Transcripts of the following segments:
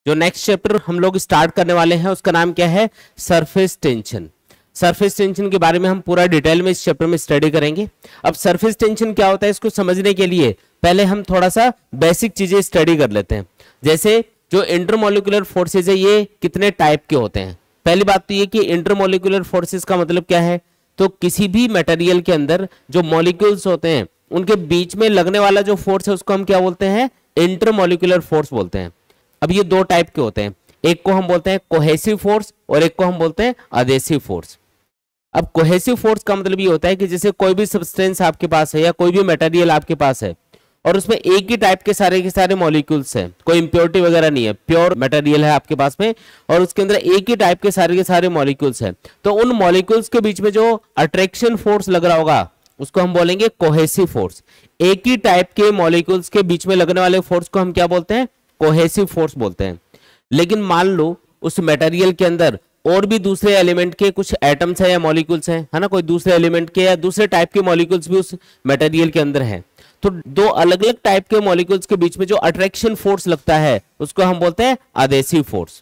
जो next chapter हम लोग स्टार्ट करने वाले हैं उसका नाम क्या है, सरफेस टेंशन। सरफेस टेंशन के बारे में हम पूरा डिटेल में इस चैप्टर में स्टडी करेंगे। अब सरफेस टेंशन क्या होता है इसको समझने के लिए पहले हम थोड़ा सा बेसिक चीजें स्टडी कर लेते हैं। जैसे जो इंटरमोलिकुलर फोर्सेज है ये कितने टाइप के होते हैं। पहली बात तो ये कि इंटरमोलिकुलर फोर्सेज का मतलब क्या है, तो किसी भी मटेरियल के अंदर जो मॉलिक्यूल्स होते हैं उनके बीच में लगने वाला जो फोर्स है उसको हम क्या बोलते हैं, इंटरमोलिकुलर फोर्स बोलते हैं। अब ये दो टाइप के होते हैं, एक को हम बोलते हैं कोहेसिव फोर्स और एक को हम बोलते हैं अधेसिव फोर्स। अब कोहेसिव फोर्स का मतलब ये होता है कि जैसे कोई भी सब्सटेंस आपके पास है या कोई भी मटेरियल आपके पास है और उसमें एक ही टाइप के सारे मॉलिक्यूल्स हैं, कोई इंप्योरिटी वगैरह नहीं है, प्योर मटेरियल है आपके पास में और उसके अंदर एक ही टाइप के सारे मॉलिक्यूल्स हैं, तो उन मॉलिक्यूल्स के बीच में जो अट्रैक्शन फोर्स लग रहा होगा उसको हम बोलेंगे कोहेसिव फोर्स। एक ही टाइप के मॉलिक्यूल्स के बीच में लगने वाले फोर्स को हम क्या बोलते हैं, कोहेसिव फोर्स बोलते हैं। लेकिन मान लो उस मटेरियल के अंदर और भी दूसरे एलिमेंट के कुछ एटम्स है या मॉलिक्यूल्स हैं, है ना, कोई दूसरे एलिमेंट के या दूसरे टाइप के मॉलिक्यूल्स भी उस मटेरियल के अंदर हैं, तो दो अलग अलग टाइप के मॉलिक्यूल्स के बीच में जो अट्रैक्शन फोर्स लगता है उसको हम बोलते हैं अधेसिव फोर्स।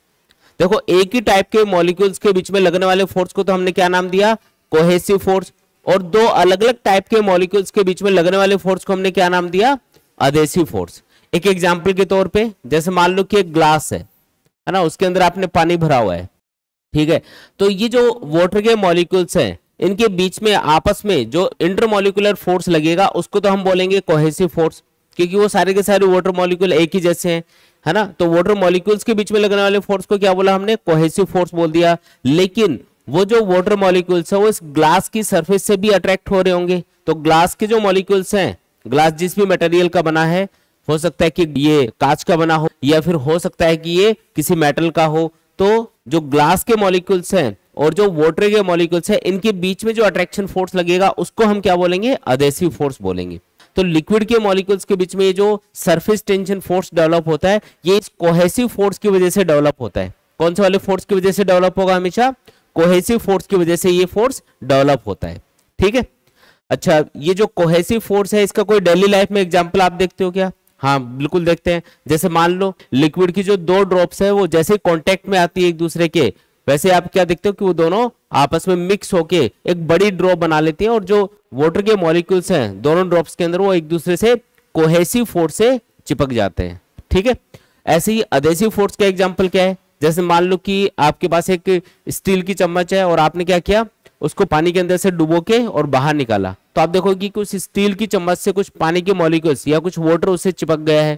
देखो एक ही टाइप के मॉलिक्यूल्स के बीच में लगने वाले फोर्स को तो हमने क्या नाम दिया, कोहेसिव फोर्स, और दो अलग अलग टाइप के मॉलिक्यूल्स के बीच में लगने वाले फोर्स को हमने क्या नाम दिया, अधेसिव फोर्स। एक एग्जांपल के तौर पे जैसे मान लो कि एक ग्लास है ना, उसके अंदर आपने पानी भरा हुआ है, ठीक है, तो ये जो वाटर के मॉलिक्यूल्स हैं इनके बीच में आपस में जो इंटरमॉलिक्यूलर फोर्स लगेगा उसको तो हम बोलेंगे कोहेसिव फोर्स, क्योंकि वो सारे के सारे वाटर मॉलिक्यूल एक ही जैसे हैं, है ना, तो वाटर मॉलिक्यूल्स के बीच में लगने वाले फोर्स को क्या बोला हमने, कोहेसिव फोर्स बोल दिया। लेकिन वो जो वाटर मॉलिक्यूल्स है वो इस ग्लास की सरफेस से भी अट्रैक्ट हो रहे होंगे, तो ग्लास के जो मॉलिक्यूल्स हैं, ग्लास जिस भी मटेरियल का बना है, हो सकता है कि ये कांच का बना हो या फिर हो सकता है कि ये किसी मेटल का हो, तो जो ग्लास के मॉलिक्यूल्स हैं और जो वाटर के मॉलिक्यूल्स हैं इनके बीच में जो अट्रैक्शन फोर्स लगेगा उसको हम क्या बोलेंगे, अधेसिव फोर्स बोलेंगे। तो लिक्विड के मॉलिक्यूल्स के बीच में ये जो सरफेस टेंशन फोर्स डेवलप होता है ये कोहेसिव फोर्स की वजह से डेवलप होता है। कौन से वाले फोर्स की वजह से डेवलप होगा, हमेशा कोहेसिव फोर्स की वजह से ये फोर्स डेवलप होता है, ठीक है। अच्छा, ये जो कोहेसिव फोर्स है इसका कोई डेली लाइफ में एग्जांपल आप देखते हो क्या? हाँ बिल्कुल देखते हैं। जैसे मान लो लिक्विड की जो दो ड्रॉप्स है वो जैसे कांटेक्ट में आती है एक दूसरे के, वैसे आप क्या देखते हो कि वो दोनों आपस में मिक्स होके एक बड़ी ड्रॉप बना लेती है और जो वाटर के मॉलिक्यूल्स हैं दोनों ड्रॉप्स के अंदर वो एक दूसरे से कोहेसिव फोर्स से चिपक जाते हैं, ठीक है। ऐसे ही अधेसिव फोर्स का एग्जांपल क्या है, जैसे मान लो कि आपके पास एक स्टील की चम्मच है और आपने क्या किया, उसको पानी के अंदर से डुबो के और बाहर निकाला, तो आप देखोगे कि कुछ स्टील की चम्मच से कुछ पानी के मॉलिक्यूल्स या कुछ वाटर उससे चिपक गया है।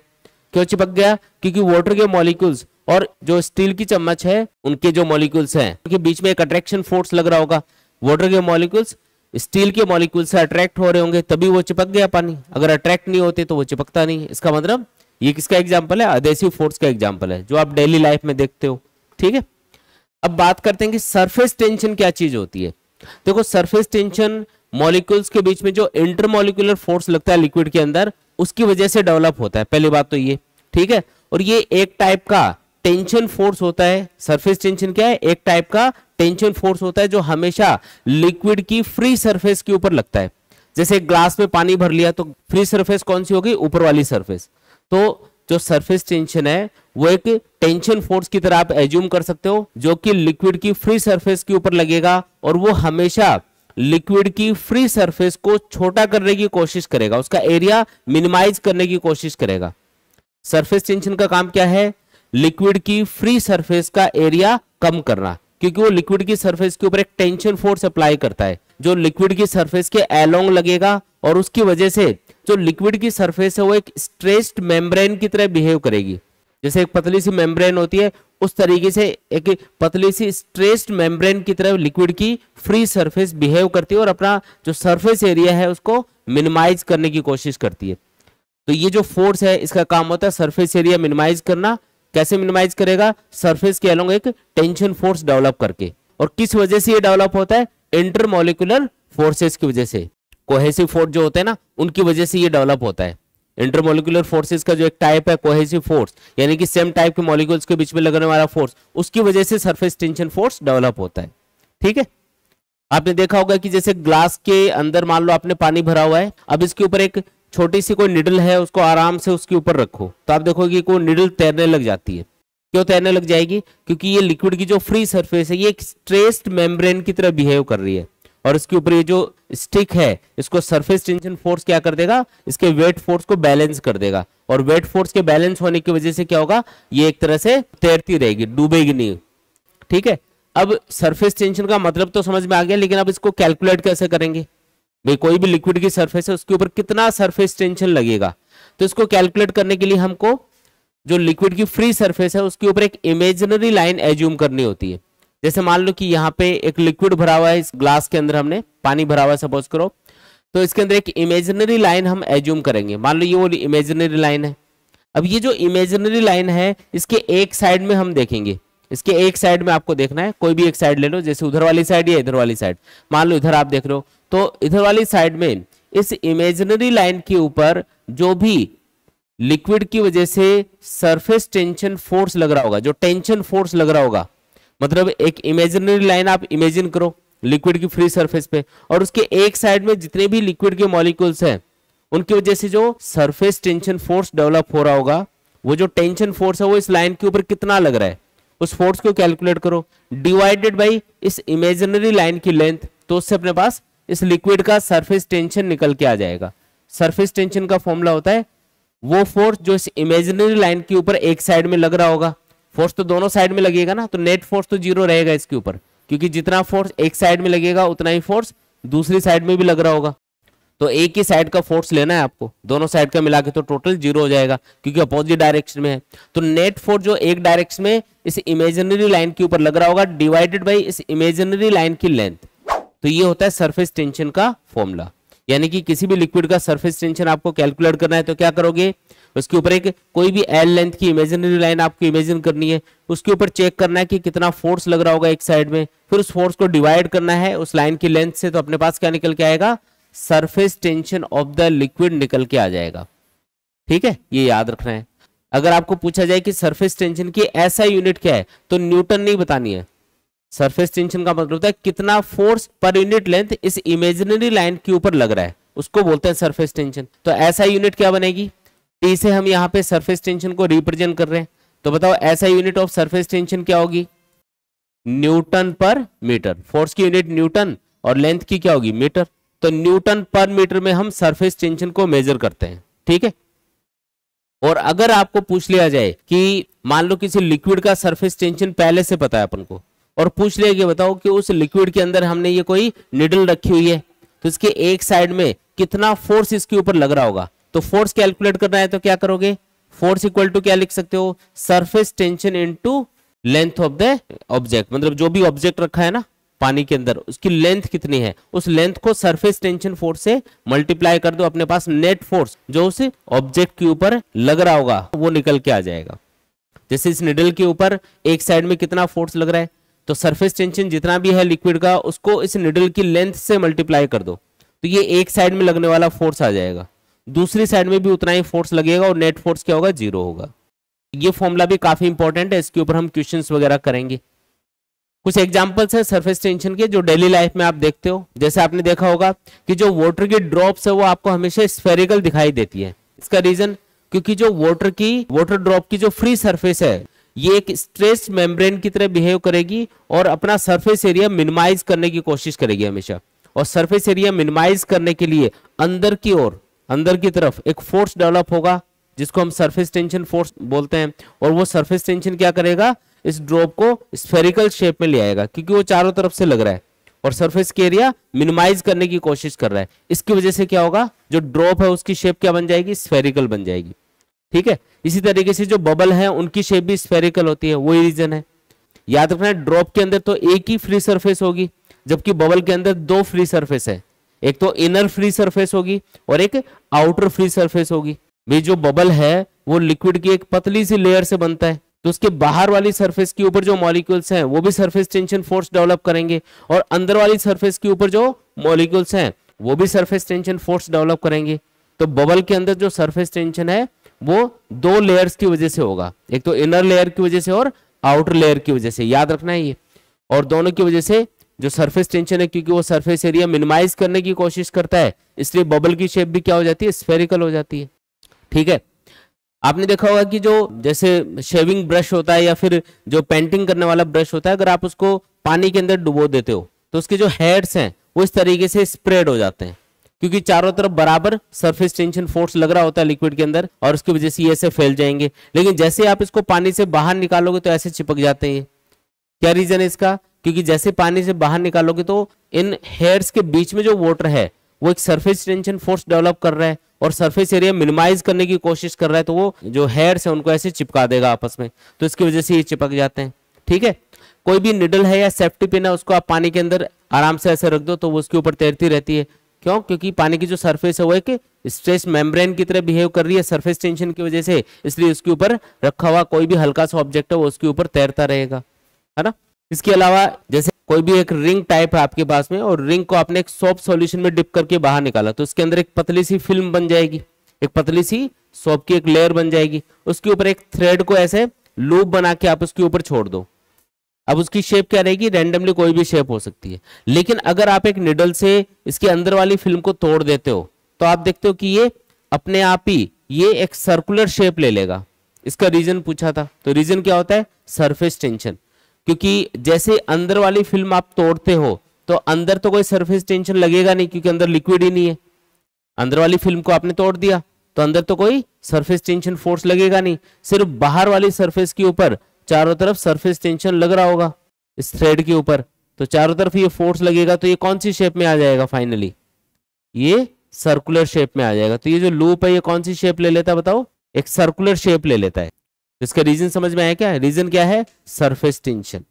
क्यों चिपक गया, क्योंकि वाटर के मॉलिक्यूल्स और जो स्टील की चम्मच है उनके जो मॉलिक्यूल्स हैं उनके बीच में एक अट्रैक्शन फोर्स लग रहा होगा। वाटर के मॉलिक्यूल्स स्टील के मॉलिक्यूल से अट्रैक्ट हो रहे होंगे तभी वो चिपक गया पानी, अगर अट्रैक्ट नहीं होते तो वो चिपकता नहीं। इसका मतलब ये किसका एग्जाम्पल है, अधेसिव फोर्स का एग्जाम्पल है जो आप डेली लाइफ में देखते हो, ठीक है। अब बात करते हैं कि सरफेस टेंशन क्या चीज होती है। देखो सरफेस टेंशन मॉलिक्यूल्स के बीच में जो इंटरमॉलिक्यूलर फोर्स लगता है लिक्विड के अंदर उसकी वजह से डेवलप होता है, पहली बात तो ये, ठीक है। और ये एक टाइप का टेंशन फोर्स होता है। सरफेस टेंशन क्या है, एक टाइप का टेंशन फोर्स होता है जो हमेशा लिक्विड की फ्री सरफेस के ऊपर लगता है। जैसे ग्लास में पानी भर लिया तो फ्री सरफेस कौन सी होगी, ऊपर वाली सरफेस। तो जो सरफेस टेंशन है वो एक टेंशन फोर्स की तरह आप एज्यूम कर सकते हो जो कि लिक्विड की फ्री सरफेस के ऊपर लगेगा और वो हमेशा लिक्विड की फ्री सरफेस को छोटा करने की कोशिश करेगा, उसका एरिया मिनिमाइज करने की कोशिश करेगा। सरफेस टेंशन का काम क्या है, लिक्विड की फ्री सरफेस का एरिया कम करना, क्योंकि वो लिक्विड की सरफेस के ऊपर एक टेंशन फोर्स अप्लाई करता है जो लिक्विड की सरफेस के अलोंग लगेगा और उसकी वजह से जो लिक्विड की सरफेस है वो एक स्ट्रेच्ड मेम्ब्रेन की तरह बिहेव करेगी। जैसे एक पतली सी मेम्ब्रेन होती है उस तरीके से एक पतली सी स्ट्रेच्ड मेम्ब्रेन की तरह लिक्विड की फ्री सरफेस बिहेव करती है और अपना जो सरफेस एरिया है उसको मिनिमाइज करने की कोशिश करती है। तो ये जो फोर्स है इसका काम होता है सरफेस एरिया मिनिमाइज करना। कैसे मिनिमाइज करेगा, सरफेस के अलोंग एक टेंशन फोर्स डेवलप करके। और किस वजह से ये डेवलप होता है, इंटरमॉलिक्यूलर फोर्सेस की वजह से। कोहेसिव फोर्स जो होते हैं ना उनकी वजह से ये डेवलप होता है। इंटरमॉलिक्यूलर फोर्सेस का जो एक टाइप है कोहेसिव फोर्स, यानी कि सेम टाइप के मॉलिक्यूल्स के बीच में लगने वाला फोर्स, उसकी वजह से सरफेस टेंशन फोर्स डेवलप होता है, ठीक है। आपने देखा होगा कि जैसे ग्लास के अंदर मान लो आपने पानी भरा हुआ है, अब इसके ऊपर एक छोटी सी कोई निडल है, उसको आराम से उसके ऊपर रखो तो आप देखोगे कि वो निडल तैरने लग जाती है। क्यों तैरने लग जाएगी? क्योंकि ये लिक्विड की जो फ्री सरफेस है ये एक स्ट्रेस्ड मेम्ब्रेन की तरह बिहेव कर रही है, और इसके ऊपर ये जो स्टिक है इसको सरफेस टेंशन फोर्स क्या कर देगा? इसके वेट फोर्स को बैलेंस कर देगा, और वेट फोर्स के बैलेंस होने की वजह से क्या होगा? ये एक तरह से तैरती रहेगी, डूबेगी नहीं। ठीक है, अब सरफेस टेंशन का मतलब तो समझ में आ गया, लेकिन अब इसको कैलकुलेट कैसे करेंगे? भाई कोई भी लिक्विड की सरफेस है उसके ऊपर कितना सरफेस टेंशन लगेगा, तो इसको कैलकुलेट करने के लिए हमको जो लिक्विड की फ्री सरफेस है उसके ऊपर एक इमेजिनरी लाइन एज्यूम करनी होती है। जैसे मान लो कि यहाँ पे एक लिक्विड भरा हुआ है, इस ग्लास के अंदर हमने पानी भरा हुआ है सपोज करो, तो इसके अंदर एक इमेजिनरी लाइन हम एज्यूम करेंगे। मान लो ये वो इमेजिनरी लाइन है। अब ये जो इमेजिनरी लाइन है इसके एक साइड में हम देखेंगे, इसके एक साइड में आपको देखना है, कोई भी एक साइड ले लो, जैसे उधर वाली साइड या इधर वाली साइड। मान लो इधर आप देख रहे हो, तो इधर वाली साइड में इस इमेजिनरी लाइन के ऊपर जो भी लिक्विड की वजह से सरफेस टेंशन फोर्स लग रहा होगा, जो टेंशन फोर्स लग रहा होगा, मतलब एक इमेजिनरी लाइन आप इमेजिन करो लिक्विड की फ्री सरफेस पे, और उसके एक साइड में जितने भी लिक्विड के मॉलिक्यूल्स हैं उनकी वजह से जो सरफेस टेंशन फोर्स डेवलप हो रहा होगा, वो जो टेंशन फोर्स है वो इस लाइन के ऊपर कितना लग रहा है, उस फोर्स को कैलकुलेट करो, डिवाइडेड बाई इस इमेजिनरी लाइन की लेंथ, तो उससे अपने पास इस लिक्विड का सरफेस टेंशन निकल के आ जाएगा। सरफेस टेंशन का फॉर्मूला होता है वो फोर्स जो इस इमेजिनरी लाइन के ऊपर एक साइड में लग रहा होगा, फोर्स तो दोनों साइड में लगेगा ना, तो नेट फोर्स तो जीरो रहेगा इसके ऊपर, क्योंकि जितना फोर्स एक साइड में लगेगा उतना ही फोर्स दूसरी साइड में भी लग रहा होगा। तो एक ही साइड का फोर्स लेना है आपको, दोनों साइड का मिला के तो टोटल जीरो हो जाएगा, क्योंकि अपोजिट डायरेक्शन में है। तो नेट फोर्स जो एक डायरेक्शन में इस इमेजिनरी लाइन के ऊपर लग रहा होगा डिवाइडेड बाई इस इमेजिनरी लाइन की लेंथ, तो ये होता है सरफेस टेंशन का फॉर्मूला। यानी कि किसी भी लिक्विड का सरफेस टेंशन आपको कैलकुलेट करना है तो क्या करोगे, उसके ऊपर एक कोई भी एल लेंथ की इमेजिनरी लाइन आपको इमेजिन करनी है, उसके ऊपर चेक करना है कि कितना फोर्स लग रहा होगा एक साइड में, फिर उस फोर्स को डिवाइड करना है उस लाइन की लेंथ से, तो अपने पास क्या निकल के आएगा? Surface tension of the liquid निकल के आ जाएगा। ठीक है, ये याद रखना है। अगर आपको पूछा जाए कि सरफेस टेंशन की ऐसा यूनिट क्या है, तो न्यूटन नहीं बतानी है। सरफेस टेंशन का मतलब होता है कितना फोर्स पर यूनिट लेंथ इस इमेजिनरी लाइन के ऊपर लग रहा है, उसको बोलते हैं सरफेस टेंशन। तो ऐसा यूनिट क्या बनेगी? टी से हम यहाँ पे सरफेस टेंशन को रिप्रेजेंट कर रहे हैं, तो बताओ ऐसा यूनिट ऑफ सरफेस टेंशन क्या होगी? न्यूटन पर मीटर। फोर्स की यूनिट न्यूटन और लेंथ की क्या होगी? मीटर। तो न्यूटन पर मीटर में हम सरफेस टेंशन को मेजर करते हैं। ठीक है, और अगर आपको पूछ लिया जाए कि मान लो किसी लिक्विड का सरफेस टेंशन पहले से पता है अपन को, और पूछ लिया कि बताओ कि उस लिक्विड के अंदर हमने ये कोई निडल रखी हुई है, तो इसके एक साइड में कितना फोर्स इसके ऊपर लग रहा होगा, तो फोर्स कैलकुलेट करना है तो क्या करोगे? फोर्स इक्वल टू क्या लिख सकते हो? Surface tension into length of the object, मतलब जो भी ऑब्जेक्ट रखा है ना पानी के अंदर उसकी लेंथ कितनी है, उस लेंथ को सरफेस टेंशन फोर्स से मल्टीप्लाई कर दो, अपने पास नेट फोर्स जो उस ऑब्जेक्ट के ऊपर लग रहा होगा वो निकल के आ जाएगा। जैसे इस निडल के ऊपर एक साइड में कितना फोर्स लग रहा है, तो सरफेस टेंशन जितना भी है लिक्विड का उसको इस निडल की लेंथ से मल्टीप्लाई कर दो, तो ये एक साइड में लगने वाला फोर्स आ जाएगा, दूसरी साइड में भी उतना ही फोर्स लगेगा और नेट फोर्स क्या होगा? जीरो होगा। ये फॉर्मूला भी काफी इंपॉर्टेंट है, इसके ऊपर हम क्वेश्चंस वगैरह करेंगे। कुछ एग्जांपल्स है सरफेस टेंशन के जो डेली लाइफ में आप देखते हो। जैसे आपने देखा होगा कि जो वाटर की ड्रॉप्स है वो आपको हमेशा स्फेरिकल दिखाई देती है। इसका रीजन क्योंकि जो वाटर ड्रॉप की जो फ्री सरफेस है ये एक स्ट्रेस मेम्ब्रेन की तरह बिहेव करेगी और अपना सरफेस एरिया मिनिमाइज करने की कोशिश करेगी हमेशा, और सरफेस एरिया मिनिमाइज करने के लिए अंदर की तरफ एक फोर्स डेवलप होगा जिसको हम सरफेस टेंशन फोर्स बोलते हैं, और वो सरफेस टेंशन क्या करेगा? इस ड्रॉप को स्फेरिकल शेप में ले आएगा, क्योंकि वो चारों तरफ से लग रहा है और सरफेस के एरिया मिनिमाइज करने की कोशिश कर रहा है। इसकी वजह से क्या होगा? जो ड्रॉप है उसकी शेप क्या बन जाएगी? स्फेरिकल बन जाएगी। ठीक है, इसी तरीके से जो बबल है उनकी शेप भी स्फेरिकल होती है, वही रीजन है। याद रखना है ड्रॉप के अंदर तो एक ही फ्री सरफेस होगी, जबकि बबल के अंदर दो फ्री सरफेस है, एक तो इनर फ्री सरफेस होगी और एक आउटर फ्री सरफेस होगी। भाई जो बबल है वो लिक्विड की एक पतली सी लेयर से बनता है, तो उसके बाहर वाली सरफेस के ऊपर जो मॉलिक्यूल्स हैं वो भी सरफेस टेंशन फोर्स डेवलप करेंगे, और अंदर वाली सरफेस के ऊपर जो मॉलिक्यूल्स हैं वो भी सरफेस टेंशन फोर्स डेवलप करेंगे। तो बबल के अंदर जो सरफेस टेंशन है वो दो लेयर्स की वजह से होगा, एक तो इनर लेयर की वजह से और आउटर लेयर की वजह से, याद रखना है ये। और दोनों की वजह से जो सरफेस टेंशन है, क्योंकि वो सरफेस एरिया मिनिमाइज करने की कोशिश करता है, इसलिए बबल की शेप भी क्या हो जाती है? स्फेरिकल हो जाती है। ठीक है, आपने देखा होगा कि जो जैसे शेविंग ब्रश होता है या फिर जो पेंटिंग करने वाला ब्रश होता है, अगर आप उसको पानी के अंदर डुबो देते हो तो उसके जो हेड्स हैं वो इस तरीके से स्प्रेड हो जाते हैं, क्योंकि चारों तरफ बराबर सरफेस टेंशन फोर्स लग रहा होता है लिक्विड के अंदर, और उसकी वजह से ये ऐसे फैल जाएंगे। लेकिन जैसे आप इसको पानी से बाहर निकालोगे तो ऐसे चिपक जाते हैं। क्या रीजन है इसका? क्योंकि जैसे पानी से बाहर निकालोगे तो इन हेयर्स के बीच में जो वाटर है वो एक सरफेस टेंशन फोर्स डेवलप कर रहा है और सरफेस एरिया मिनिमाइज करने की कोशिश कर रहा है, तो वो जो हेयर्स है उनको ऐसे चिपका देगा आपस में, तो इसकी वजह से ये चिपक जाते हैं। ठीक है, कोई भी निडल है या सेफ्टी पिन है उसको आप पानी के अंदर आराम से ऐसे रख दो तो वो उसके ऊपर तैरती रहती है। क्यों? क्योंकि पानी की जो सरफेस है वो एक स्ट्रेस मेम्ब्रेन की तरह बिहेव कर रही है सरफेस टेंशन की वजह से, इसलिए उसके ऊपर रखा हुआ कोई भी हल्का सा ऑब्जेक्ट है वो उसके ऊपर तैरता रहेगा, है ना। इसके अलावा जैसे कोई भी एक रिंग टाइप है आपके पास में और रिंग को आपने एक सोप सॉल्यूशन में डिप करके बाहर निकाला तो उसके अंदर एक पतली सी फिल्म बन जाएगी, एक पतली सी सोप की एक लेयर बन जाएगी, उसके ऊपर एक थ्रेड को ऐसे लूप बना के आप उसके ऊपर छोड़ दो। अब उसकी शेप क्या रहेगी? रैंडमली कोई भी शेप हो सकती है। लेकिन अगर आप एक निडल से इसके अंदर वाली फिल्म को तोड़ देते हो तो आप देखते हो कि ये अपने आप ही ये एक सर्कुलर शेप ले लेगा। इसका रीजन पूछा था, तो रीजन क्या होता है? Surface tension. क्योंकि जैसे अंदर वाली फिल्म आप तोड़ते हो तो अंदर तो कोई सरफेस टेंशन लगेगा नहीं, क्योंकि अंदर लिक्विड ही नहीं है। अंदर वाली फिल्म को आपने तोड़ दिया तो अंदर तो कोई सरफेस टेंशन फोर्स लगेगा नहीं, सिर्फ बाहर वाली सरफेस के ऊपर चारों तरफ सरफेस टेंशन लग रहा होगा इस थ्रेड के ऊपर, तो चारों तरफ ये फोर्स लगेगा तो ये कौन सी शेप में आ जाएगा? फाइनली ये सर्कुलर शेप में आ जाएगा। तो ये जो लूप है ये कौन सी शेप ले लेता है बताओ? एक सर्कुलर शेप ले लेता है। इसका रीजन समझ में आया क्या? रीजन क्या है? Surface tension.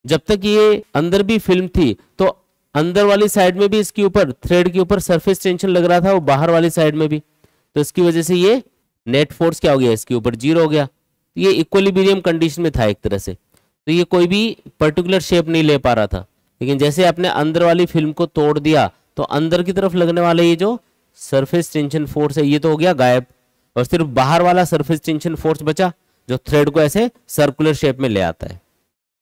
जब तक ये अंदर भी फिल्म थी तो अंदर वाली साइड में भी इसके ऊपर थ्रेड के ऊपर सरफेस टेंशन लग रहा था, वो बाहर वाली साइड में भी, तो इसकी वजह से ये नेट फोर्स क्या हो गया? इसके ऊपर जीरो हो गया। ये इक्विलिब्रियम कंडीशन में था एक तरह से, तो ये कोई भी पर्टिकुलर शेप नहीं ले पा रहा था। लेकिन जैसे आपने अंदर वाली फिल्म को तोड़ दिया तो अंदर की तरफ लगने वाला ये जो सरफेस टेंशन फोर्स है ये तो हो गया गायब, और सिर्फ बाहर वाला सरफेस टेंशन फोर्स बचा जो थ्रेड को ऐसे सर्कुलर शेप में ले आता है।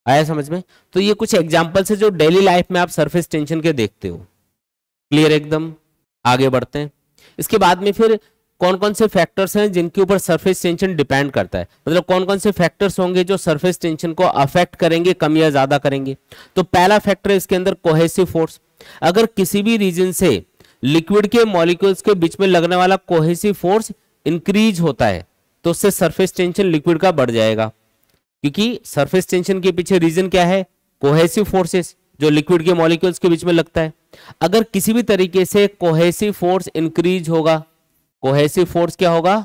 आया समझ में? तो ये कुछ एग्जांपल्स है जो डेली लाइफ में आप सरफेस टेंशन के देखते हो। क्लियर एकदम? आगे बढ़ते हैं। इसके बाद में फिर कौन कौन से फैक्टर्स हैं जिनके ऊपर सरफेस टेंशन डिपेंड करता है, मतलब कौन कौन से फैक्टर्स होंगे जो सरफेस टेंशन को अफेक्ट करेंगे, कम या ज्यादा करेंगे। तो पहला फैक्टर है इसके अंदर कोहेसिव फोर्स। अगर किसी भी रीजन से लिक्विड के मॉलिक्यूल्स के बीच में लगने वाला कोहेसिव फोर्स इंक्रीज होता है तो उससे सरफेस टेंशन लिक्विड का बढ़ जाएगा, क्योंकि सरफेस टेंशन के पीछे रीजन क्या है? कोहेसिव फोर्सेस जो लिक्विड के मॉलिक्यूल्स के बीच में लगता है। अगर किसी भी तरीके से कोहेसिव फोर्स इंक्रीज होगा, कोहेसिव फोर्स क्या होगा?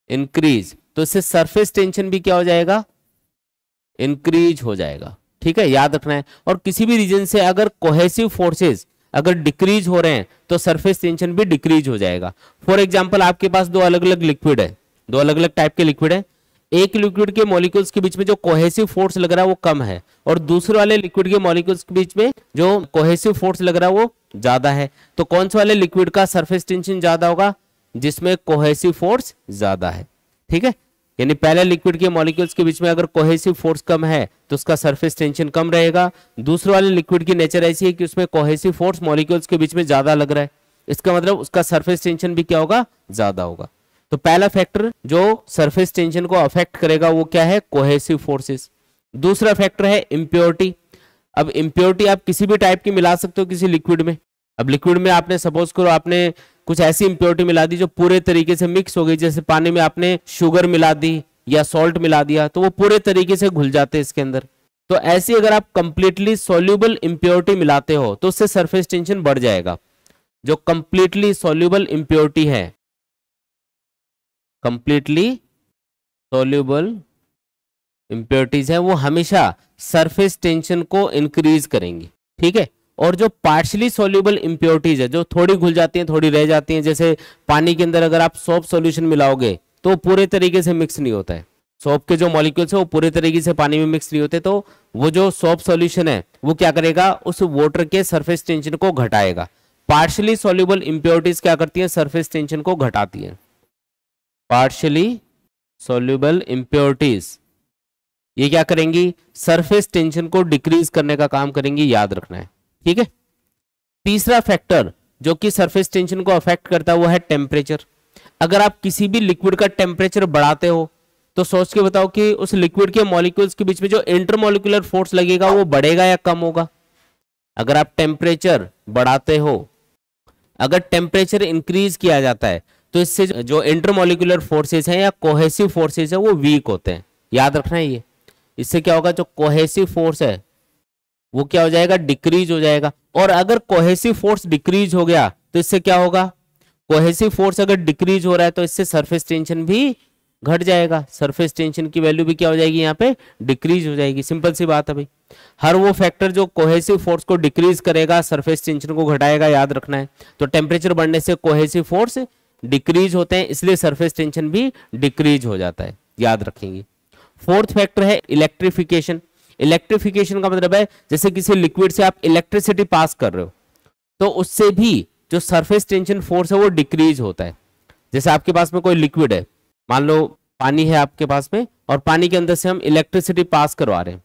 इंक्रीज, तो इससे सरफेस टेंशन भी क्या हो जाएगा? इंक्रीज हो जाएगा। ठीक है, याद रखना है। और किसी भी रीजन से अगर कोहेसिव फोर्सेस अगर डिक्रीज हो रहे हैं तो सरफेस टेंशन भी डिक्रीज हो जाएगा। फॉर एग्जांपल आपके पास दो अलग अलग लिक्विड है, दो अलग अलग टाइप के लिक्विड है। एक लिक्विड के मॉलिक्यूल्स के बीच में जो कोहेसिव फोर्स लग रहा है वो कम है, और दूसरे वाले लिक्विड के मॉलिक्यूल्स के बीच में जो कोहेसिव फोर्स लग रहा है वो ज्यादा है। तो कौन से वाले लिक्विड का सरफेस टेंशन ज्यादा होगा? जिसमें कोहेसिव फोर्स ज्यादा है। ठीक है, यानी पहले लिक्विड के मॉलिक्यूल्स के बीच में अगर कोहेसिव फोर्स कम है तो उसका सरफेस टेंशन कम रहेगा। दूसरे वाले लिक्विड की नेचर ऐसी है कि उसमें कोहेसिव फोर्स मॉलिक्यूल्स के बीच में ज्यादा लग रहा है, इसका मतलब उसका सरफेस टेंशन भी क्या होगा? ज्यादा होगा। तो पहला फैक्टर जो सरफेस टेंशन को अफेक्ट करेगा वो क्या है? Cohesive forces. दूसरा फैक्टर है इम्प्योरिटी। अब इम्प्योरिटी आप किसी भी टाइप की मिला सकते हो किसी लिक्विड में। अब लिक्विड में आपने सपोज करो आपने कुछ ऐसी इम्प्योरिटी मिला दी जो पूरे तरीके से मिक्स हो गई, जैसे पानी में आपने शुगर मिला दी या सॉल्ट मिला दिया तो वो पूरे तरीके से घुल जाते हैं इसके अंदर। तो ऐसी अगर आप कंप्लीटली सॉल्युबल इम्प्योरिटी मिलाते हो तो उससे सरफेस टेंशन बढ़ जाएगा। जो कंप्लीटली सॉल्युबल इम्प्योरिटी है, कंप्लीटली सॉल्युबल इम्प्योरिटीज है, वो हमेशा सरफेस टेंशन को इंक्रीज करेंगी। ठीक है, और जो पार्शियली सॉल्युबल इम्प्योरिटीज है जो थोड़ी घुल जाती हैं थोड़ी रह जाती हैं, जैसे पानी के अंदर अगर आप सोप सॉल्यूशन मिलाओगे तो पूरे तरीके से मिक्स नहीं होता है, सोप के जो मॉलिक्यूल्स है वो पूरे तरीके से पानी में मिक्स नहीं होते, तो वो जो सोप सॉल्यूशन है वो क्या करेगा? उस वाटर के सरफेस टेंशन को घटाएगा। पार्शियली सॉल्युबल इम्प्योरिटीज क्या करती है? सरफेस टेंशन को घटाती है। पार्शियली सॉल्युबल इम्प्योरिटीज ये क्या करेंगी? सरफेस टेंशन को डिक्रीज करने का काम करेंगी, याद रखना है। ठीक है, तीसरा फैक्टर जो कि सरफेस टेंशन को अफेक्ट करता है वो है टेम्परेचर। अगर आप किसी भी लिक्विड का टेम्परेचर बढ़ाते हो तो सोच के बताओ कि उस लिक्विड के मॉलिक्यूल्स के बीच में जो इंटरमॉलिक्यूलर फोर्स लगेगा वो बढ़ेगा या कम होगा। अगर आप टेम्परेचर बढ़ाते हो, अगर टेम्परेचर इंक्रीज किया जाता है तो इससे जो इंटरमॉलिक्यूलर फोर्सेस हैं या कोहेसिव फोर्सेस है वो वीक होते हैं, याद रखना है ये। इससे क्या होगा, जो कोहेसिव फोर्स है वो क्या हो जाएगा, डिक्रीज हो जाएगा। और अगर कोहेसिव फोर्स डिक्रीज हो गया तो इससे क्या होगा, कोहेसिव फोर्स अगर डिक्रीज हो रहा है तो इससे सरफेस टेंशन भी घट जाएगा, सरफेस टेंशन की वैल्यू भी क्या हो जाएगी, यहाँ पे डिक्रीज हो जाएगी। सिंपल सी बात है भाई, हर वो फैक्टर जो कोहेसिव फोर्स को डिक्रीज करेगा सरफेस टेंशन को घटाएगा, याद रखना है। तो टेम्परेचर बढ़ने से कोहेसिव फोर्स डिक्रीज होते हैं, इसलिए सरफेस टेंशन भी डिक्रीज हो जाता है, याद रखेंगे। फोर्थ फैक्टर है इलेक्ट्रिफिकेशन। इलेक्ट्रिफिकेशन का मतलब है जैसे किसी लिक्विड से आप इलेक्ट्रिसिटी पास कर रहे हो तो उससे भी जो सरफेस टेंशन फोर्स है वो डिक्रीज होता है। जैसे आपके पास में कोई लिक्विड है, मान लो पानी है आपके पास में, और पानी के अंदर से हम इलेक्ट्रिसिटी पास करवा रहे हैं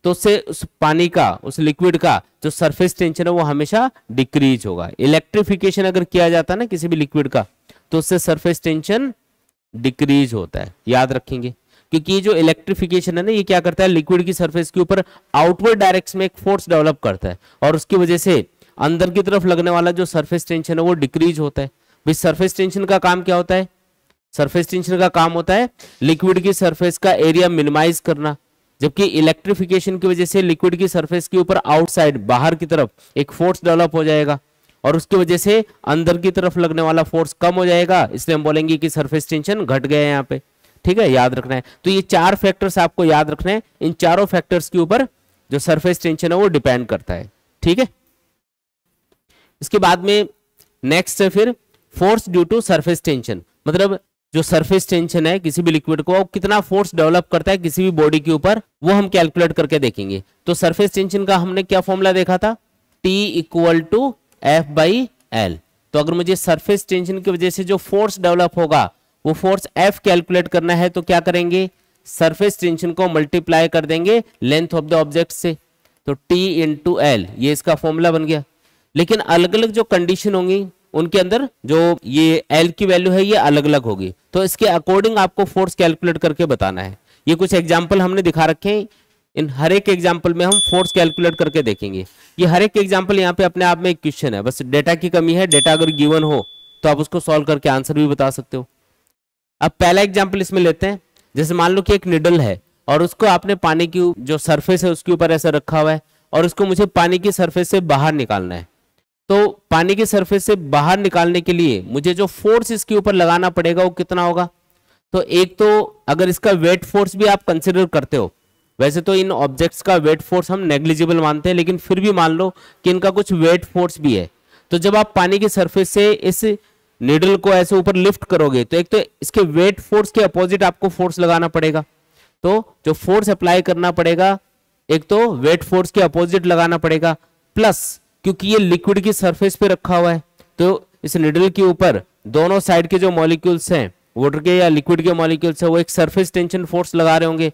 तो उससे उस पानी का, उस लिक्विड का जो सरफेस टेंशन है वो हमेशा डिक्रीज होगा। इलेक्ट्रिफिकेशन अगर किया जाता है ना किसी भी लिक्विड का तो उससे सरफेस टेंशन डिक्रीज होता है, याद रखेंगे। क्योंकि ये जो इलेक्ट्रिफिकेशन है ना, ये क्या करता है, लिक्विड की सरफेस के ऊपर आउटवर्ड डायरेक्शन में एक फोर्स डेवलप करता है और उसकी वजह से अंदर की तरफ लगने वाला जो सरफेस टेंशन है वो डिक्रीज होता है। भाई सरफेस टेंशन का काम क्या होता है, सरफेस टेंशन का काम होता है लिक्विड की सरफेस का एरिया मिनिमाइज करना, जबकि इलेक्ट्रिफिकेशन की वजह से लिक्विड की सरफेस के ऊपर आउटसाइड, बाहर की तरफ एक फोर्स डेवलप हो जाएगा और उसकी वजह से अंदर की तरफ लगने वाला फोर्स कम हो जाएगा, इसलिए हम बोलेंगे कि सरफेस टेंशन घट गया है यहाँ पे। ठीक है, याद रखना है। तो ये चार फैक्टर्स आपको याद रखने हैं, इन चारों फैक्टर्स के ऊपर जो सरफेस टेंशन है वो डिपेंड करता है। ठीक है, इसके बाद में नेक्स्ट है फिर force due to surface tension. मतलब जो सरफेस टेंशन है किसी भी लिक्विड को, कितना फोर्स डेवलप करता है किसी भी बॉडी के ऊपर, वो हम कैलकुलेट करके देखेंगे। तो सरफेस टेंशन का हमने क्या फॉर्मूला देखा था, T इक्वल टू F/L। तो अगर मुझे सरफेस टेंशन की वजह से जो फोर्स डेवलप होगा वो फोर्स F कैलकुलेट करना है तो क्या करेंगे, सरफेस टेंशन को मल्टीप्लाई कर देंगे लेंथ ऑफ द ऑब्जेक्ट से, तो T इंटू L, ये इसका फॉर्मूला बन गया। लेकिन अलग अलग जो कंडीशन होंगी उनके अंदर जो ये L की वैल्यू है ये अलग अलग होगी, तो इसके अकॉर्डिंग आपको फोर्स कैलकुलेट करके बताना है। ये कुछ एग्जाम्पल हमने दिखा रखे हैं, इन हर एक एग्जाम्पल में हम फोर्स कैलकुलेट करके देखेंगे। ये हर एक एग्जाम्पल यहाँ पे अपने आप में एक क्वेश्चन है, बस डेटा की कमी है, डेटा अगर गिवन हो तो आप उसको सॉल्व करके आंसर भी बता सकते हो। अब पहला एग्जाम्पल इसमें लेते हैं, जैसे मान लो कि एक निडल है और उसको आपने पानी की जो सरफेस है उसके ऊपर ऐसा रखा हुआ है और उसको मुझे पानी की सरफेस से बाहर निकालना है। तो पानी की सरफेस से बाहर निकालने के लिए मुझे जो फोर्स इसके ऊपर लगाना पड़ेगा वो कितना होगा। तो एक तो अगर इसका वेट फोर्स भी आप कंसिडर करते हो, वैसे तो इन ऑब्जेक्ट्स का वेट फोर्स हम नेग्लिजिबल मानते हैं, लेकिन फिर भी मान लो कि इनका कुछ वेट फोर्स भी है। तो जब आप पानी की सरफेस से इस निडल को ऐसे ऊपर लिफ्ट करोगे तो एक तो इसके वेट फोर्स के अपोजिट आपको फोर्स लगाना पड़ेगा। तो जो फोर्स अप्लाई करना पड़ेगा एक तो वेट फोर्स के अपोजिट लगाना पड़ेगा, प्लस क्योंकि ये लिक्विड की सरफेस पे रखा हुआ है तो इस निडल के ऊपर दोनों साइड के जो मॉलिक्यूल्स हैं, वाटर के या लिक्विड के मॉलिक्यूल्स है, वो एक सरफेस टेंशन फोर्स लगा रहे होंगे।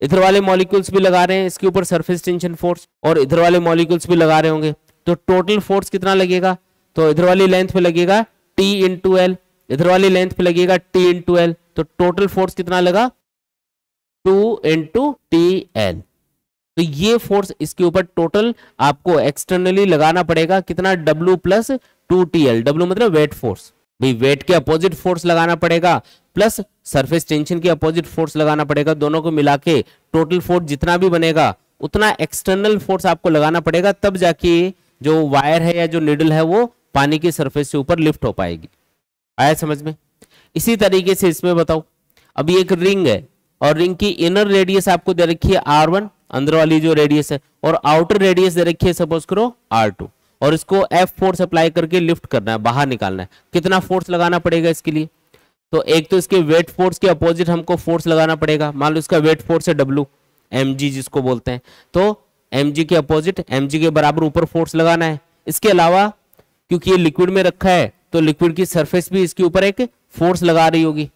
इधर वाले मॉलिक्यूल्स भी लगा रहे हैं इसके ऊपर सरफेस टेंशन फोर्स, और इधर वाले मॉलिक्यूल्स भी लगा रहे होंगे। तो टोटल फोर्स कितना लगेगा, तो इधर वाली लेंथ पे लगेगा T इंटू एल, इधर वाली लेंथ पे लगेगा T इंटू एल। तो टोटल फोर्स कितना लगा, 2 इंटू TL। तो ये फोर्स इसके ऊपर टोटल आपको एक्सटर्नली लगाना पड़ेगा कितना, W प्लस 2TL। W मतलब वेट फोर्स, भाई वेट के अपोजिट फोर्स लगाना पड़ेगा प्लस सरफेस टेंशन के अपोजिट फोर्स लगाना पड़ेगा, दोनों को मिला के टोटल फोर्स जितना भी बनेगा उतना एक्सटर्नल फोर्स आपको लगाना पड़ेगा, तब जाके जो वायर है या जो निडल है वो पानी की सरफेस से ऊपर लिफ्ट हो पाएगी। आया समझ में। इसी तरीके से इसमें बताओ, अभी एक रिंग है और रिंग की इनर रेडियस आपको दे रखी है R1, अंदर वाली जो रेडियस है, और आउटर रेडियस दे रखी है सपोज करो R2, और इसको F फोर्स अप्लाई करके लिफ्ट करना है, बाहर निकालना है। कितना फोर्स लगाना पड़ेगा इसके लिए, तो एक तो इसके वेट फोर्स के अपोजिट हमको फोर्स लगाना पड़ेगा। मान लो इसका वेट फोर्स है W, mg जिसको बोलते हैं, तो mg के अपोजिट mg के बराबर ऊपर फोर्स लगाना है। इसके अलावा क्योंकि ये लिक्विड में रखा है तो लिक्विड की सरफेस भी इसके ऊपर एक फोर्स लगा रही होगी,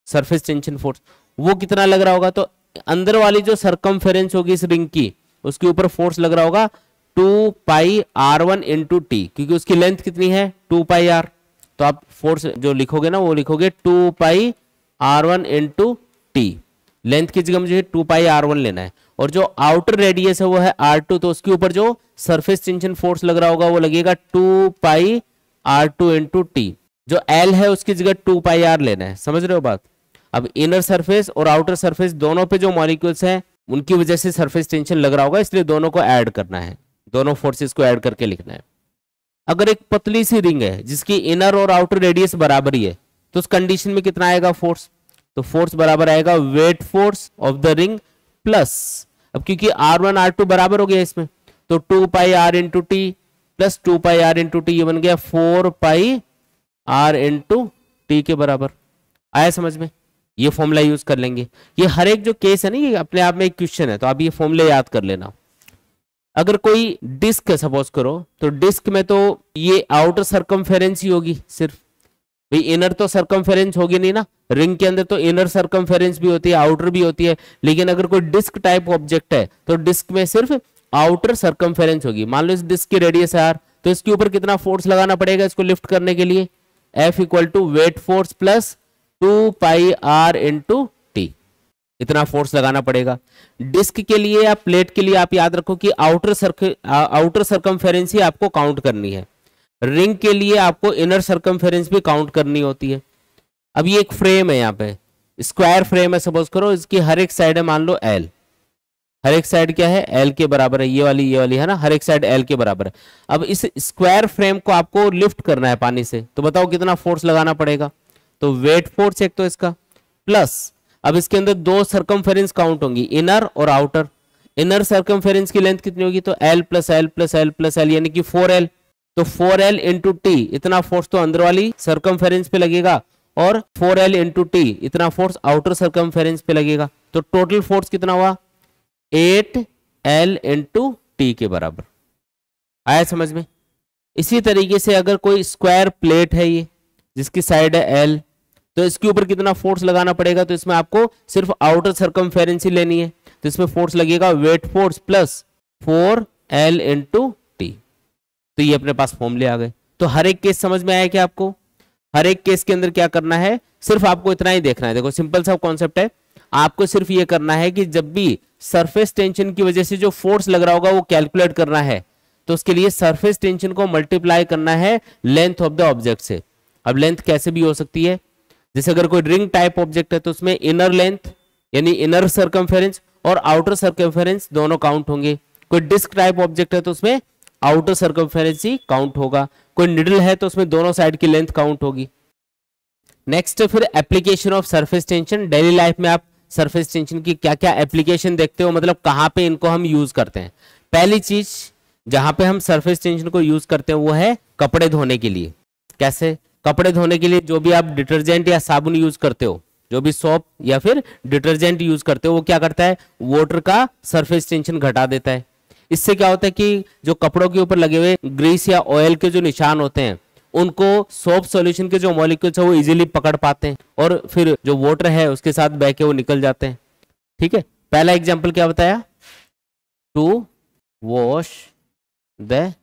सरफेस टेंशन फोर्स, वो कितना लग रहा होगा, तो अंदर वाली जो सरकमफेरेंस होगी इस रिंग की उसके ऊपर फोर्स लग रहा होगा 2 पाई R1 इंटू टी, क्योंकि उसकी लेंथ कितनी है 2 पाई R। तो आप फोर्स जो लिखोगे ना वो लिखोगे 2 पाई r1 इंटू टी। लेंथ की जगह मुझे 2 पाई r1 लेना है, और जो आउटर रेडियस है वो है r2, तो उसके ऊपर जो सरफेस टेंशन फोर्स लग रहा होगा वो लगेगा 2 पाई r2 इंटू टी। जो L है उसकी जगह 2 पाई r लेना है, समझ रहे हो बात। अब इनर सरफेस और आउटर सरफेस दोनों पे जो मॉलिक्यूल्स हैं उनकी वजह से सरफेस टेंशन लग रहा होगा, इसलिए दोनों को ऐड करना है, दोनों फोर्सेस को ऐड करके लिखना है। अगर एक पतली सी रिंग है जिसकी इनर और आउटर रेडियस बराबर ही है, तो उस कंडीशन में कितना आएगा फोर्स, तो फोर्स बराबर आएगा weight force of the ring plus, अब क्योंकि r1 r2 बराबर हो गया इसमें, तो 2 pi r into T plus 2 pi r into T, ये बन गया 4 पाई r इंटू टी के बराबर। आया समझ में, ये फॉर्मूला यूज कर लेंगे। ये हर एक जो केस है ना ये अपने आप में एक क्वेश्चन है, तो आप ये फॉर्मूले याद कर लेना। अगर कोई डिस्क है सपोज करो, तो डिस्क में तो ये आउटर सरकमफेरेंस ही होगी सिर्फ, भाई इनर तो सरकमफेरेंस होगी नहीं ना, रिंग के अंदर तो इनर सरकमफेरेंस भी होती है आउटर भी होती है, लेकिन अगर कोई डिस्क टाइप ऑब्जेक्ट है तो डिस्क में सिर्फ आउटर सरकमफेरेंस होगी। मान लो इस डिस्क की रेडियस है r, तो इसके ऊपर कितना फोर्स लगाना पड़ेगा इसको लिफ्ट करने के लिए, F equal to weight force plus 2 pi r into T, इतना फोर्स लगाना पड़ेगा। डिस्क के लिए या प्लेट के लिए आप याद रखो कि आउटर सरकमफेरेंस ही आपको काउंट करनी है, रिंग के लिए आपको इनर सरकमफेरेंस भी काउंट करनी होती है। अब ये एक फ्रेम है, यहाँ पे स्क्वायर फ्रेम है सपोज करो, इसकी हर एक साइड है मान लो L, हर एक साइड क्या है L के बराबर है, ये वाली है ना, हर एक साइड L के बराबर है। अब इस स्क्वायर फ्रेम को आपको लिफ्ट करना है पानी से, तो बताओ कितना फोर्स लगाना पड़ेगा, तो वेट फोर्स एक तो इसका प्लस, अब इसके अंदर दो सरकमफेरेंस काउंट होंगी, इनर और आउटर। इनर सरकमफेरेंस की लेंथ कितनी होगी, तो L plus L plus L plus L यानी कि 4L, तो 4L इंटू टी, इतना फोर्स तो अंदर वाली सरकमफेरेंस पे लगेगा, और 4L इंटू टी इतना फोर्स आउटर सरकमफेरेंस पे लगेगा, तो टोटल फोर्स कितना हुआ 8L इंटू टी के बराबर। आया समझ में। इसी तरीके से अगर कोई स्क्वायर प्लेट है ये जिसकी साइड है L, तो इसके ऊपर कितना फोर्स लगाना पड़ेगा, तो इसमें आपको सिर्फ आउटर सरकमफेरेंस ही लेनी है, तो इसमें फोर्स लगेगा wait force plus 4L into T. तो ये अपने पास फॉर्मूले आ गए। तो हर एक केस समझ में आया कि आपको हर एक केस के अंदर क्या करना है, सिर्फ आपको इतना ही देखना है। देखो सिंपल सा कॉन्सेप्ट है, आपको सिर्फ ये करना है कि जब भी सरफेस टेंशन की वजह से जो फोर्स लग रहा होगा वो कैलकुलेट करना है, तो उसके लिए सरफेस टेंशन को मल्टीप्लाई करना है लेंथ ऑफ द ऑब्जेक्ट से। अब लेंथ कैसे भी हो सकती है, जैसे अगर कोई रिंग टाइप ऑब्जेक्ट है तो उसमें इनर लेंथ यानी इनर सरकमफेरेंस और आउटर सरकमफेरेंस दोनों काउंट होंगे। कोई डिस्क टाइप ऑब्जेक्ट है तो उसमें आउटर सरकमफेरेंस ही काउंट होगा। कोई निडल है तो उसमें दोनों साइड की लेंथ काउंट होगी। नेक्स्ट फिर application of surface tension. Daily life में आप सरफेस टेंशन की क्या क्या एप्लीकेशन देखते हो, मतलब कहां पे इनको हम यूज करते हैं। पहली चीज जहां पे हम सरफेस टेंशन को यूज करते हैं वो है कपड़े धोने के लिए। कैसे, कपड़े धोने के लिए जो भी आप डिटर्जेंट या साबुन यूज करते हो, जो भी सोप या फिर डिटर्जेंट यूज करते हो, वो क्या करता है, वाटर का सरफेस टेंशन घटा देता है। इससे क्या होता है कि जो कपड़ों के ऊपर लगे हुए ग्रीस या ऑयल के जो निशान होते हैं उनको सोप सॉल्यूशन के जो मॉलिक्यूल्स है वो इजीली पकड़ पाते हैं, और फिर जो वाटर है उसके साथ बह के वो निकल जाते हैं। ठीक है, पहला एग्जांपल क्या बताया, टू वॉश द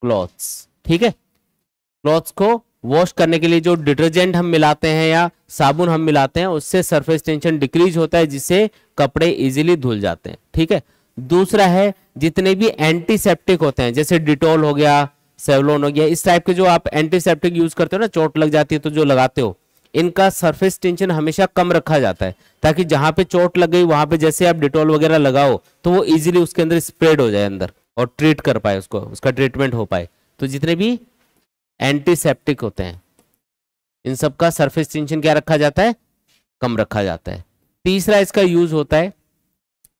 क्लॉथ्स। ठीक है, क्लॉथ्स को वॉश करने के लिए जो डिटर्जेंट हम मिलाते हैं या साबुन हम मिलाते हैं उससे सरफेस टेंशन डिक्रीज होता है, जिससे कपड़े इजीली धुल जाते हैं। ठीक है, दूसरा है जितने भी एंटीसेप्टिक होते हैं, जैसे डिटॉल हो गया, सेवलॉन हो गया, इस टाइप के जो आप एंटीसेप्टिक यूज करते हो ना, चोट लग जाती है तो जो लगाते हो, इनका सरफेस टेंशन हमेशा कम रखा जाता है, ताकि जहां पे चोट लग गई वहां पे जैसे आप डिटॉल वगैरह लगाओ तो वो इजीली उसके अंदर स्प्रेड हो जाए अंदर और ट्रीट कर पाए उसको, उसका ट्रीटमेंट हो पाए। तो जितने भी एंटीसेप्टिक होते हैं इन सब का सरफेस टेंशन क्या रखा जाता है, कम रखा जाता है। तीसरा इसका यूज होता है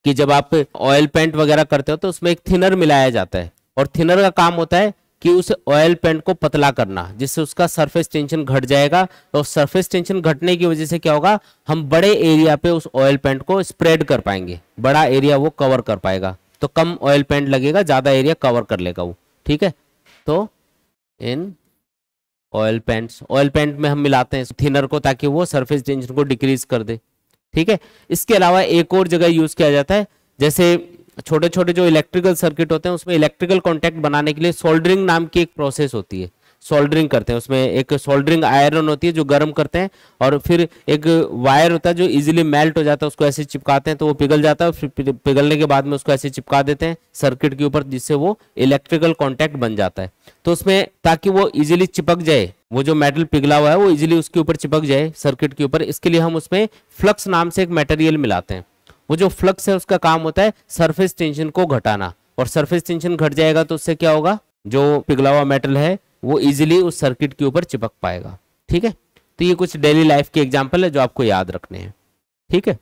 कि जब आप ऑयल पेंट वगैरह करते हो तो उसमें एक थिनर मिलाया जाता है, और थिनर का काम होता है कि उस ऑयल पेंट को पतला करना, जिससे उसका सरफेस टेंशन घट जाएगा। तो सरफेस टेंशन घटने की वजह से क्या होगा, हम बड़े एरिया पे उस ऑयल पेंट को स्प्रेड कर पाएंगे, बड़ा एरिया वो कवर कर पाएगा, तो कम ऑयल पेंट लगेगा, ज्यादा एरिया कवर कर लेगा वो। ठीक है, तो इन ऑयल पेंट में हम मिलाते हैं थिनर को ताकि वो सरफेस टेंशन को डिक्रीज कर दे। ठीक है, इसके अलावा एक और जगह यूज किया जाता है, जैसे छोटे छोटे जो इलेक्ट्रिकल सर्किट होते हैं उसमें इलेक्ट्रिकल कॉन्टैक्ट बनाने के लिए सोल्डरिंग नाम की एक प्रोसेस होती है। सोल्डरिंग करते हैं। उसमें एक सोल्डरिंग आयरन होती है जो गर्म करते हैं, और फिर एक वायर होता है जो इजीली मेल्ट हो जाता है, उसको ऐसे चिपकाते हैं तो वो पिघल जाता है, फिर पिघलने के बाद में उसको ऐसे चिपका देते हैं सर्किट के ऊपर, जिससे वो इलेक्ट्रिकल कॉन्टैक्ट बन जाता है। तो उसमें ताकि वो इजीली चिपक जाए, वो जो मेटल पिघला हुआ है वो इजीली उसके ऊपर चिपक जाए सर्किट के ऊपर, इसके लिए हम उसमें फ्लक्स नाम से एक मटेरियल मिलाते हैं। वो जो फ्लक्स है उसका काम होता है सरफेस टेंशन को घटाना, और सरफेस टेंशन घट जाएगा तो उससे क्या होगा, जो पिघला हुआ मेटल है वो इजीली उस सर्किट के ऊपर चिपक पाएगा। ठीक है, तो ये कुछ डेली लाइफ के एग्जांपल है जो आपको याद रखने हैं। ठीक है।